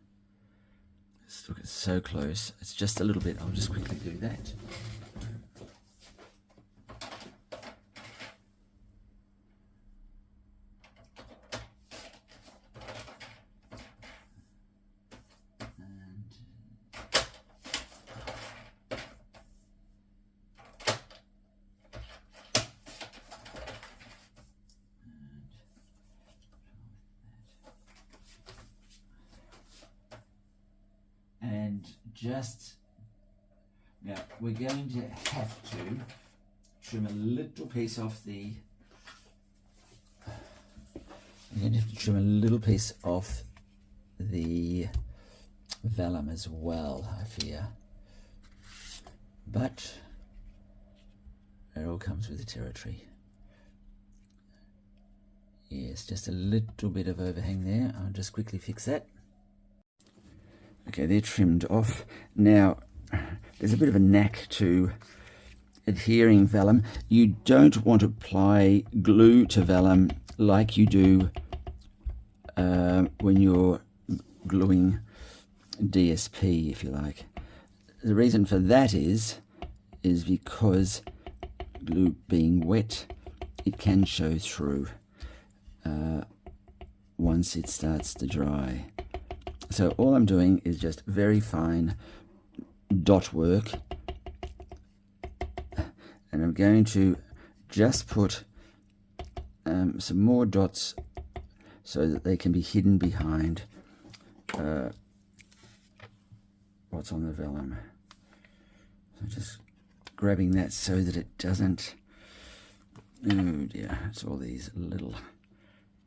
Let's look, it's so close. It's just a little bit. I'll just quickly do that. Just now, we're going to have to trim a little piece off the. We're going to have to trim a little piece off the vellum as well, I fear. But it all comes with the territory. Yes, just a little bit of overhang there. I'll just quickly fix that. Okay, they're trimmed off. Now, there's a bit of a knack to adhering vellum. You don't want to apply glue to vellum like you do when you're gluing DSP, if you like. The reason for that is because glue being wet, it can show through once it starts to dry. So all I'm doing is just very fine dot work, and I'm going to just put some more dots so that they can be hidden behind what's on the vellum. So just grabbing that so that it doesn't, oh dear, it's all these little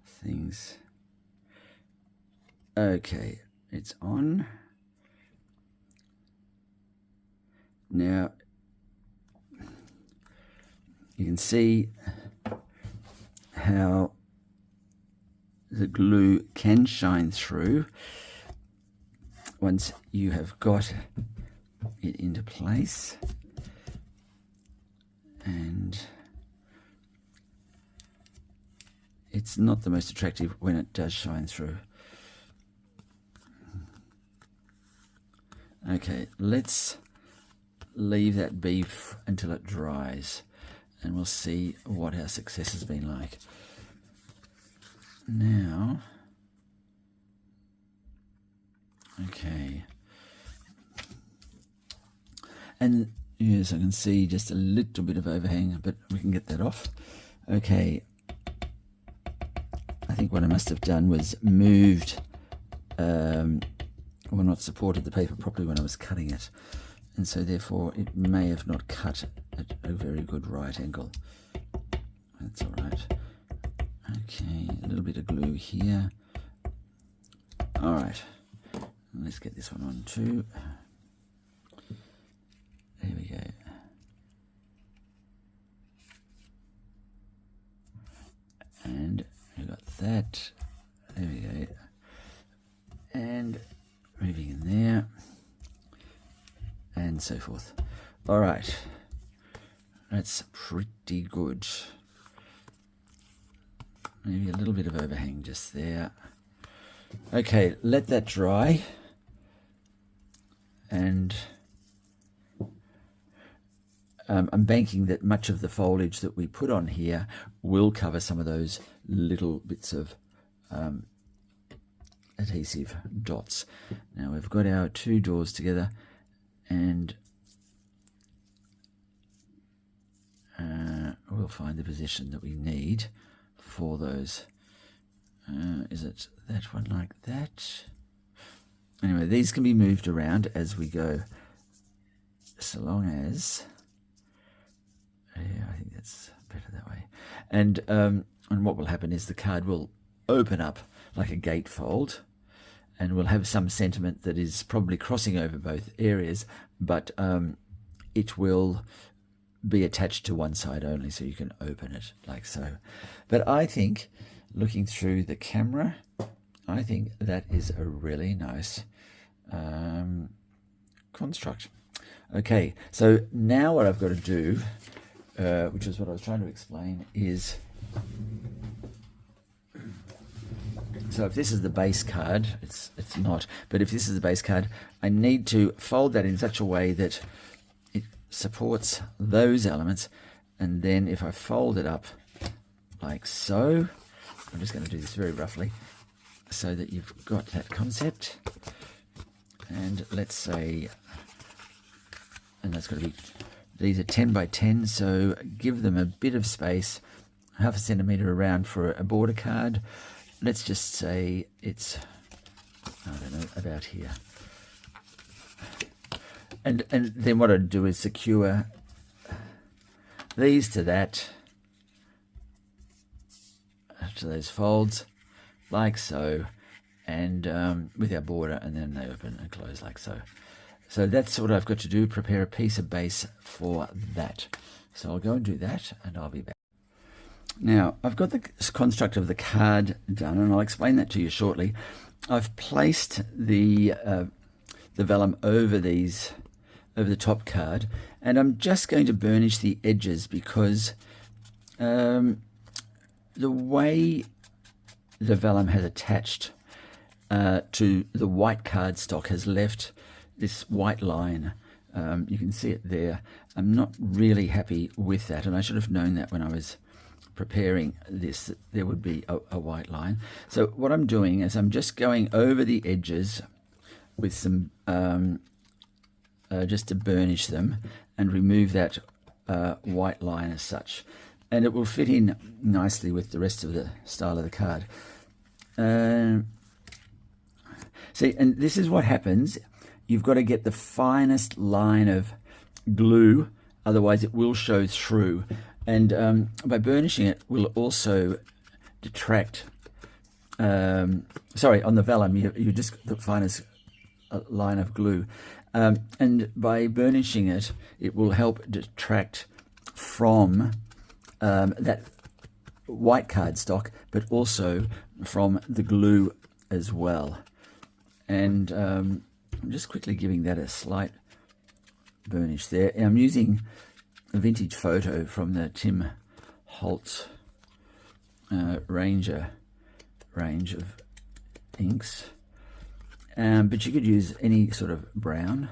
things. Okay, it's on. Now, you can see how the glue can shine through once you have got it into place. And it's not the most attractive when it does shine through. Okay, let's leave that be until it dries, and we'll see what our success has been like. Now, okay, and yes, I can see just a little bit of overhang, but we can get that off. Okay, I think what I must have done was moved, or not supported the paper properly when I was cutting it, and so therefore it may have not cut at a very good right angle. That's all right. Okay, a little bit of glue here. All right, let's get this one on too. There we go. And we got that. There we go. And moving in there. And so forth. All right. That's pretty good. Maybe a little bit of overhang just there. Okay, let that dry. And I'm banking that much of the foliage that we put on here will cover some of those little bits of adhesive dots. Now we've got our two doors together, and we'll find the position that we need for those. Is it that one like that? Anyway, these can be moved around as we go, so long as, yeah, I think that's better that way. And what will happen is the card will open up like a gatefold, and we'll have some sentiment that is probably crossing over both areas, but it will be attached to one side only, so you can open it like so. But I think, looking through the camera, I think that is a really nice construct. Okay, so now what I've got to do, which is what I was trying to explain, is, so if this is the base card, it's not, but if this is the base card, I need to fold that in such a way that it supports those elements, and then if I fold it up like so, I'm just going to do this very roughly so that you've got that concept. And let's say, and that's got to be, these are 10 by 10, so give them a bit of space, half a centimetre around for a border card. Let's just say it's, I don't know, about here. And then what I'd do is secure these to that, to those folds, like so, and with our border, and then they open and close like so. So that's what I've got to do, prepare a piece of base for that. So I'll go and do that, and I'll be back. Now, I've got the construct of the card done, and I'll explain that to you shortly. I've placed the vellum over the top card, and I'm just going to burnish the edges because the way the vellum has attached to the white cardstock has left this white line. You can see it there. I'm not really happy with that, and I should have known that when I was preparing this, that there would be a white line. So what I'm doing is I'm just going over the edges with some just to burnish them and remove that white line as such, and it will fit in nicely with the rest of the style of the card. See, and this is what happens. You've got to get the finest line of glue, otherwise it will show through. And by burnishing it will also detract, sorry, on the vellum, you just the finest line of glue. And by burnishing it, it will help detract from that white cardstock, but also from the glue as well. And I'm just quickly giving that a slight burnish there. And I'm using a vintage photo from the Tim Holtz Ranger range of inks. But you could use any sort of brown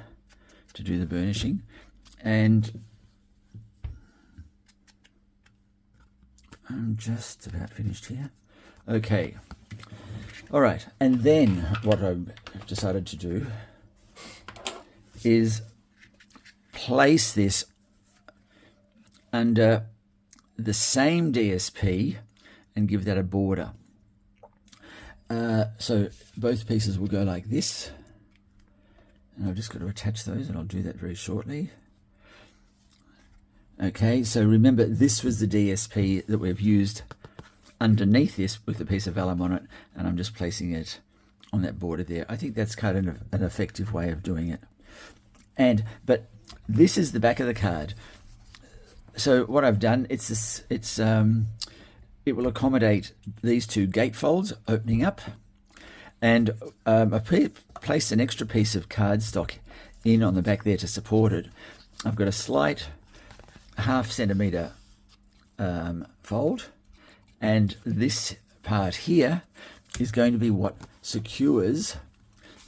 to do the burnishing. And I'm just about finished here. Okay. All right. And then what I've decided to do is place this under the same DSP and give that a border. So both pieces will go like this. And I've just got to attach those, and I'll do that very shortly. Okay, so remember, this was the DSP that we've used underneath this with a piece of vellum on it, and I'm just placing it on that border there. I think that's kind of an effective way of doing it. But this is the back of the card. So what I've done, it will accommodate these two gatefolds opening up, and I placed an extra piece of cardstock in on the back there to support it. I've got a slight ½ centimetre fold, and this part here is going to be what secures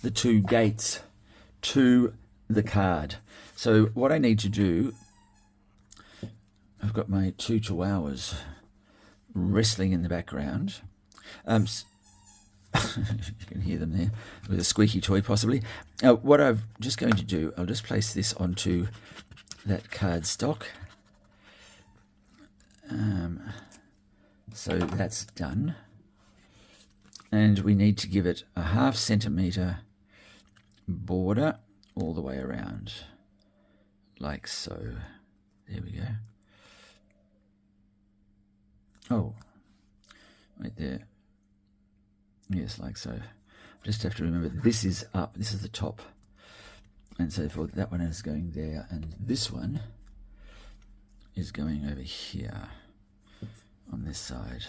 the two gates to the card. So what I need to do, I've got my two chihuahuas wrestling in the background. You can hear them there with a squeaky toy possibly. What I'm just going to do, I'll just place this onto that cardstock. So that's done. And we need to give it a ½ centimetre border all the way around, like so. There we go. Oh, right there. Yes, like so. Just have to remember, this is up, this is the top. And so forth. That one is going there, and this one is going over here on this side.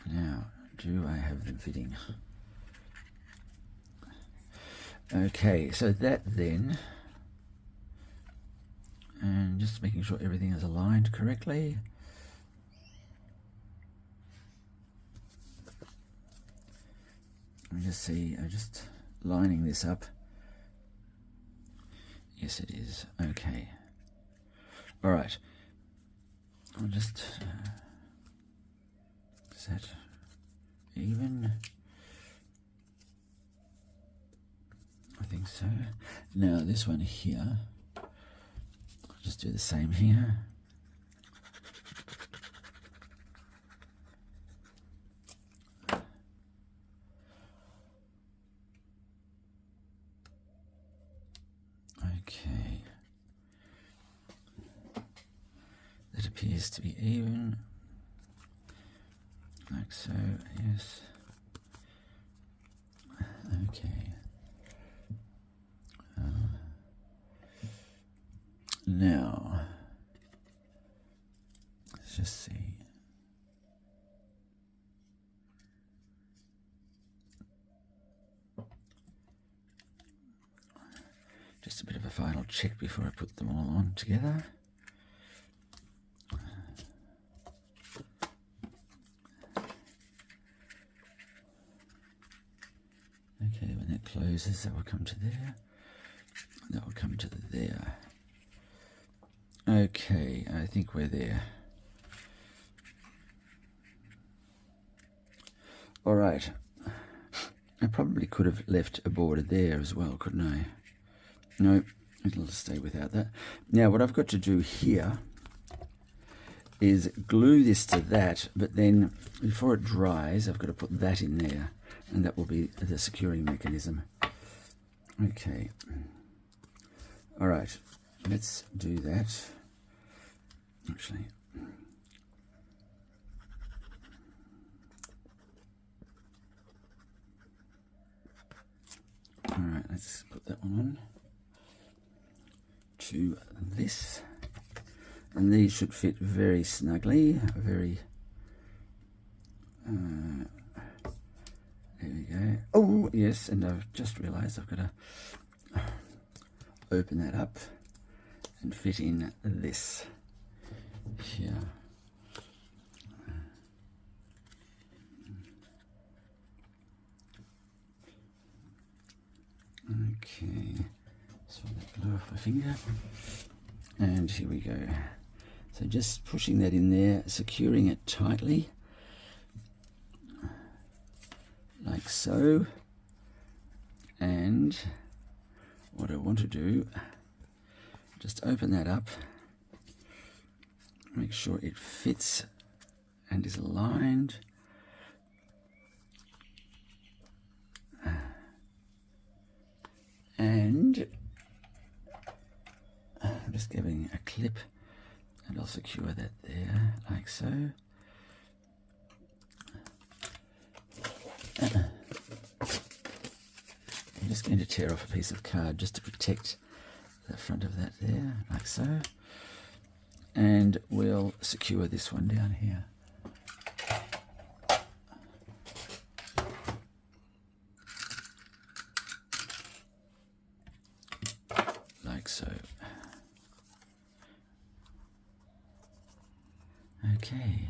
Now, do I have them fitting? Okay, so that then, and just making sure everything is aligned correctly. Let me just see, I'm just lining this up. Yes, it is. Okay. All right. I'll just is that even? I think so. Now this one here, I'll just do the same here. Okay. That appears to be even. Like so, yes. Okay. Now, let's just see. Just a bit of a final check before I put them all on together. Okay, when that closes, that will come to there. That will come to there. Okay, I think we're there. All right. I probably could have left a border there as well, couldn't I? No, it'll stay without that. Now, what I've got to do here is glue this to that, but then before it dries, I've got to put that in there, and that will be the securing mechanism. Okay. All right, let's do that. Actually, all right, let's put that one on to this, and these should fit very snugly, very There we go. Oh, yes, and I've just realised I've got to open that up and fit in this here. Okay, so that glue off my finger, and here we go. So just pushing that in there, securing it tightly, like so. And what I want to do, just open that up, make sure it fits and is aligned. And I'm just giving a clip, and I'll secure that there, like so. I'm just going to tear off a piece of card just to protect the front of that there, like so. And we'll secure this one down here. Like so. Okay.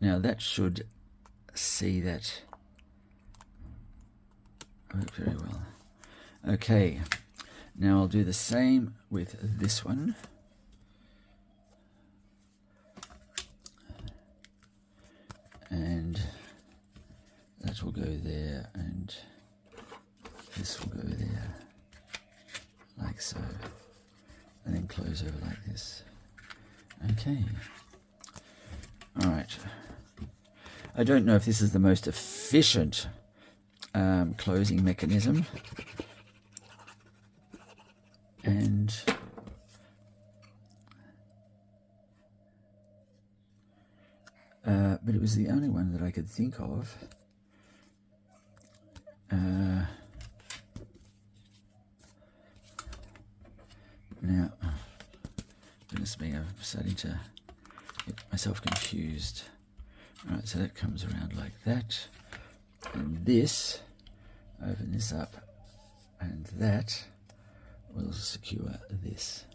Now that should see that work very well. Okay. Now I'll do the same with this one. And that will go there, and this will go there, like so, and then close over like this. Okay. All right. I don't know if this is the most efficient closing mechanism, and but it was the only one that I could think of. Now, goodness me, I'm starting to get myself confused. All right, so that comes around like that, and this, open this up, and that will secure this.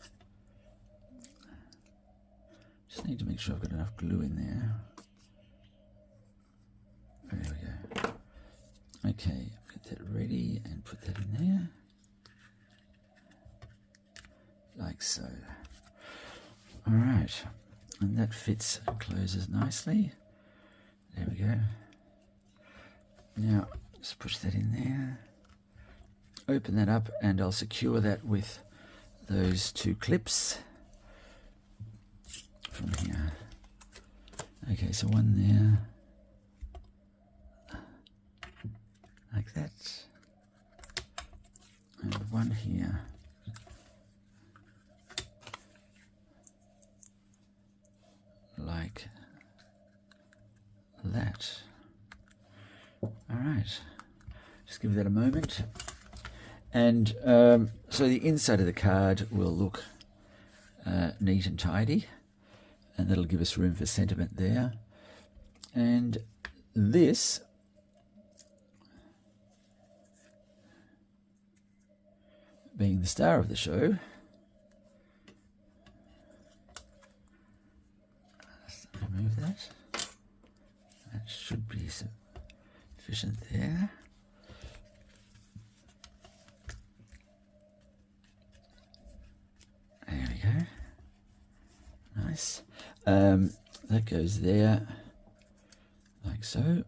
Just need to make sure I've got enough glue in there. There we go. Okay, get that ready and put that in there. Like so. All right, and that fits and closes nicely. There we go. Now, just push that in there. Open that up, and I'll secure that with those two clips from here. Okay, so one there, like that, and one here, like that. All right, just give that a moment. And so the inside of the card will look neat and tidy, and that'll give us room for sentiment there. And this being the star of the show, let's remove that. That should be sufficient there. There we go. Nice. That goes there, like so.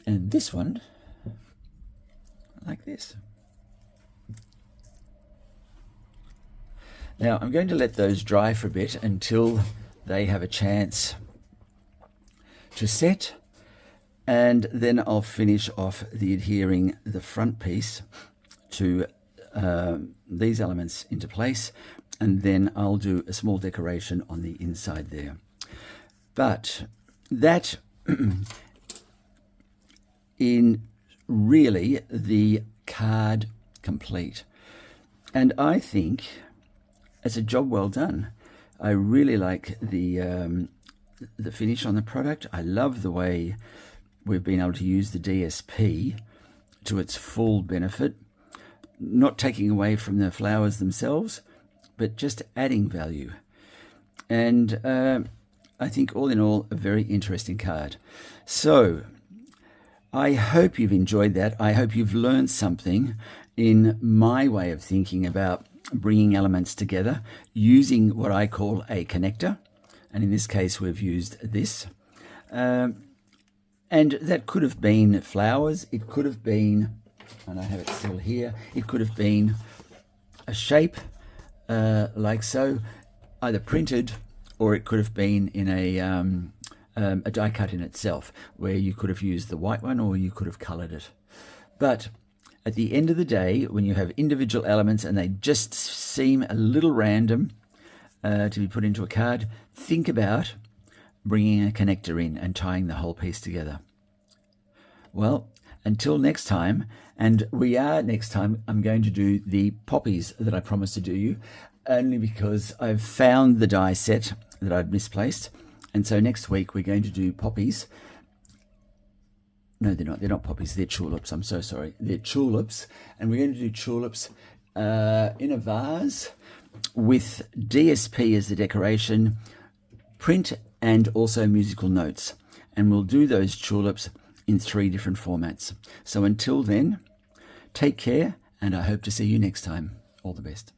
And this one, like this. Now I'm going to let those dry for a bit until they have a chance to set, and then I'll finish off the adhering the front piece to these elements into place, and then I'll do a small decoration on the inside there. But that in really the card complete, and I think it's a job well done. I really like the finish on the product. I love the way we've been able to use the DSP to its full benefit, not taking away from the flowers themselves, but just adding value. And I think all in all, a very interesting card. So I hope you've enjoyed that. I hope you've learned something in my way of thinking about bringing elements together using what I call a connector. And in this case, we've used this. And that could have been flowers. It could have been, and I have it still here, it could have been a shape like so, either printed, or it could have been in a die cut in itself, where you could have used the white one or you could have colored it. But at the end of the day, when you have individual elements and they just seem a little random to be put into a card, think about bringing a connector in and tying the whole piece together. Well, until next time, and next time I'm going to do the poppies that I promised to do you, only because I've found the die set that I'd misplaced. And so next week we're going to do poppies. No, they're not poppies, they're tulips. I'm so sorry. They're tulips. And we're going to do tulips in a vase with DSP as the decoration, print, and also musical notes. And we'll do those tulips in 3 different formats. So until then, take care, and I hope to see you next time. All the best.